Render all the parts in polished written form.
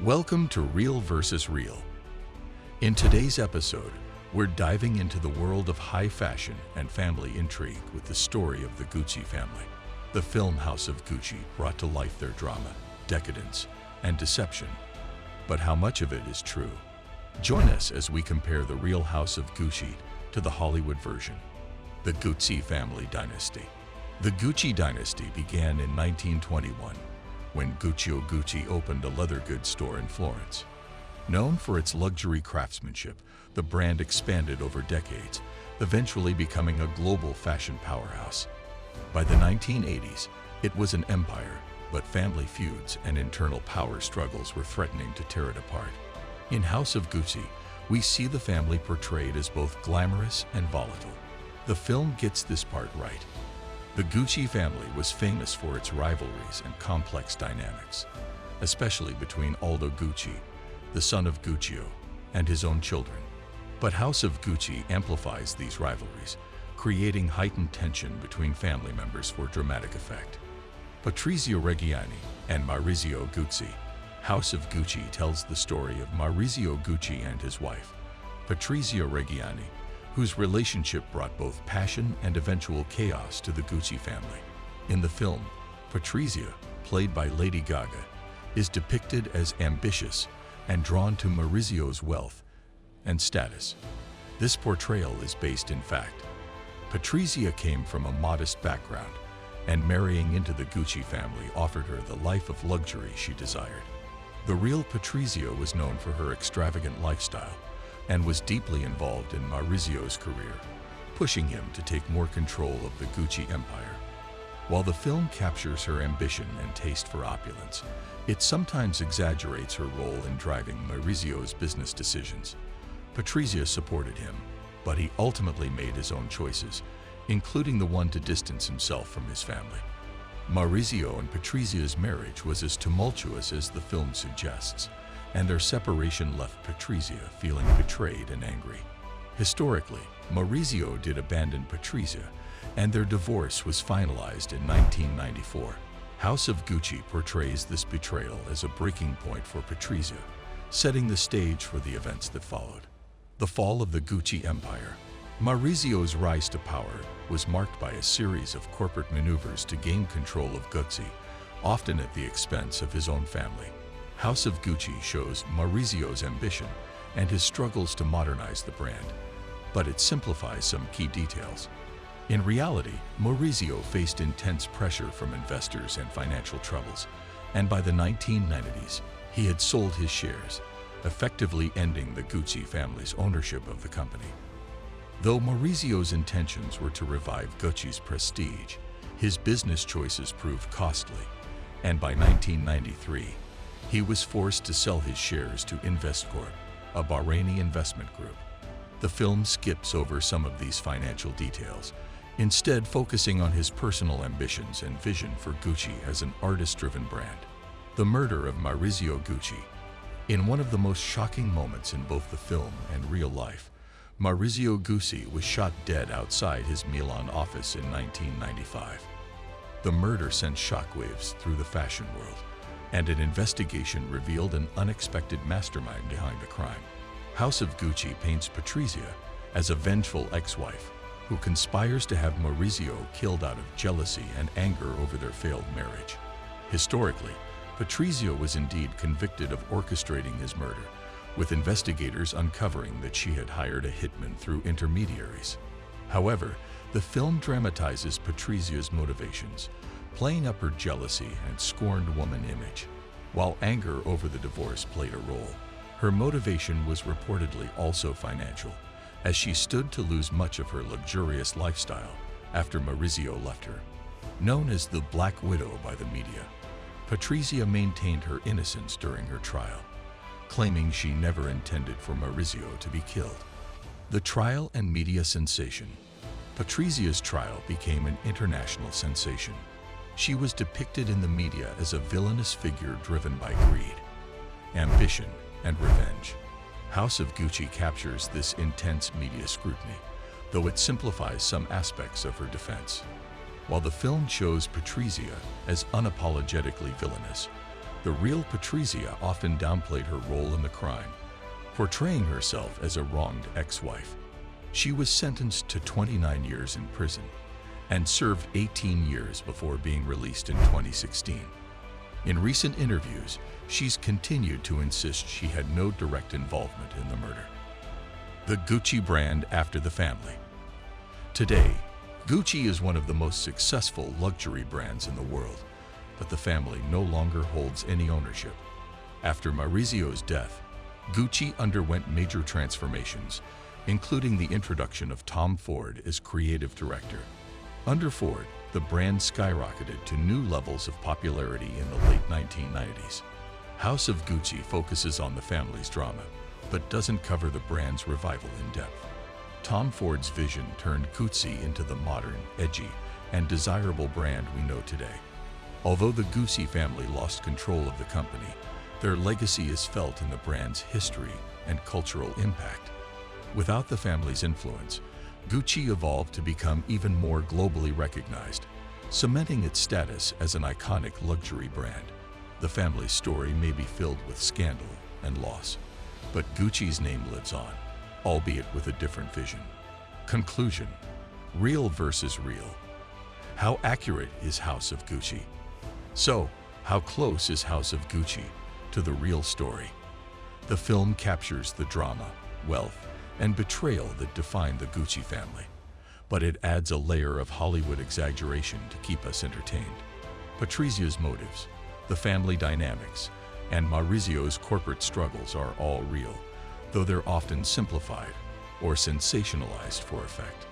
Welcome to Real versus Real. In today's episode, we're diving into the world of high fashion and family intrigue with the story of the Gucci family. The film House of Gucci brought to life their drama, decadence, and deception. But how much of it is true? Join us as we compare the real House of Gucci to the Hollywood version. The Gucci family dynasty. The Gucci dynasty began in 1921 when Guccio Gucci opened a leather goods store in Florence. Known for its luxury craftsmanship, the brand expanded over decades, eventually becoming a global fashion powerhouse. By the 1980s, it was an empire, but family feuds and internal power struggles were threatening to tear it apart. In House of Gucci, we see the family portrayed as both glamorous and volatile. The film gets this part right. The Gucci family was famous for its rivalries and complex dynamics, especially between Aldo Gucci, the son of Guccio, and his own children. But House of Gucci amplifies these rivalries, creating heightened tension between family members for dramatic effect. Patrizio Reggiani and Maurizio Gucci. House of Gucci tells the story of Maurizio Gucci and his wife, Patrizia Reggiani, whose relationship brought both passion and eventual chaos to the Gucci family. In the film, Patrizia, played by Lady Gaga, is depicted as ambitious and drawn to Maurizio's wealth and status. This portrayal is based in fact. Patrizia came from a modest background, and marrying into the Gucci family offered her the life of luxury she desired. The real Patrizia was known for her extravagant lifestyle and was deeply involved in Maurizio's career, pushing him to take more control of the Gucci empire. While the film captures her ambition and taste for opulence, it sometimes exaggerates her role in driving Maurizio's business decisions. Patrizia supported him, but he ultimately made his own choices, including the one to distance himself from his family. Maurizio and Patrizia's marriage was as tumultuous as the film suggests, and their separation left Patrizia feeling betrayed and angry. Historically, Maurizio did abandon Patrizia, and their divorce was finalized in 1994. House of Gucci portrays this betrayal as a breaking point for Patrizia, setting the stage for the events that followed. The fall of the Gucci empire. Maurizio's rise to power was marked by a series of corporate maneuvers to gain control of Gucci, often at the expense of his own family. House of Gucci shows Maurizio's ambition and his struggles to modernize the brand, but it simplifies some key details. In reality, Maurizio faced intense pressure from investors and financial troubles, and by the 1990s, he had sold his shares, effectively ending the Gucci family's ownership of the company. Though Maurizio's intentions were to revive Gucci's prestige, his business choices proved costly, and by 1993, he was forced to sell his shares to Investcorp, a Bahraini investment group. The film skips over some of these financial details, instead focusing on his personal ambitions and vision for Gucci as an artist-driven brand. The murder of Maurizio Gucci. In one of the most shocking moments in both the film and real life, Maurizio Gucci was shot dead outside his Milan office in 1995. The murder sent shockwaves through the fashion world, and an investigation revealed an unexpected mastermind behind the crime. House of Gucci paints Patrizia as a vengeful ex-wife who conspires to have Maurizio killed out of jealousy and anger over their failed marriage. Historically, Patrizia was indeed convicted of orchestrating his murder, with investigators uncovering that she had hired a hitman through intermediaries. However, the film dramatizes Patrizia's motivations, playing up her jealousy and scorned woman image. While anger over the divorce played a role, her motivation was reportedly also financial, as she stood to lose much of her luxurious lifestyle after Maurizio left her. Known as the Black Widow by the media, Patrizia maintained her innocence during her trial, claiming she never intended for Maurizio to be killed. The trial and media sensation. Patrizia's trial became an international sensation. She was depicted in the media as a villainous figure driven by greed, ambition, and revenge. House of Gucci captures this intense media scrutiny, though it simplifies some aspects of her defense. While the film shows Patrizia as unapologetically villainous, The real Patrizia often downplayed her role in the crime, portraying herself as a wronged ex-wife. She was sentenced to 29 years in prison and served 18 years before being released in 2016. In recent interviews, she's continued to insist she had no direct involvement in the murder. The Gucci brand after the family. Today, Gucci is one of the most successful luxury brands in the world, but the family no longer holds any ownership. After Maurizio's death, Gucci underwent major transformations, including the introduction of Tom Ford as creative director. Under Ford, the brand skyrocketed to new levels of popularity in the late 1990s. House of Gucci focuses on the family's drama, but doesn't cover the brand's revival in depth. Tom Ford's vision turned Gucci into the modern, edgy, and desirable brand we know today. Although the Gucci family lost control of the company, their legacy is felt in the brand's history and cultural impact. Without the family's influence, Gucci evolved to become even more globally recognized, cementing its status as an iconic luxury brand. The family's story may be filled with scandal and loss, but Gucci's name lives on, albeit with a different vision. Conclusion: real versus real. How accurate is House of Gucci? So, how close is House of Gucci to the real story? The film captures the drama, wealth, and betrayal that define the Gucci family, but it adds a layer of Hollywood exaggeration to keep us entertained. Patrizia's motives, the family dynamics, and Maurizio's corporate struggles are all real, though they're often simplified or sensationalized for effect.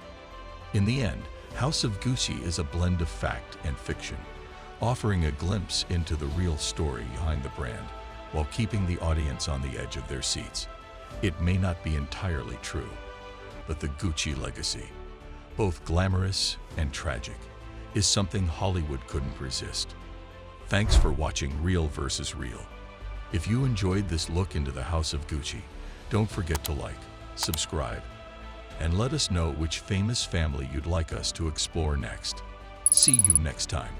In the end, House of Gucci is a blend of fact and fiction, offering a glimpse into the real story behind the brand while keeping the audience on the edge of their seats. It may not be entirely true, but the Gucci legacy, both glamorous and tragic, is something Hollywood couldn't resist. Thanks for watching Real versus Real. If you enjoyed this look into the House of Gucci, don't forget to like, subscribe, and let us know which famous family you'd like us to explore next. See you next time.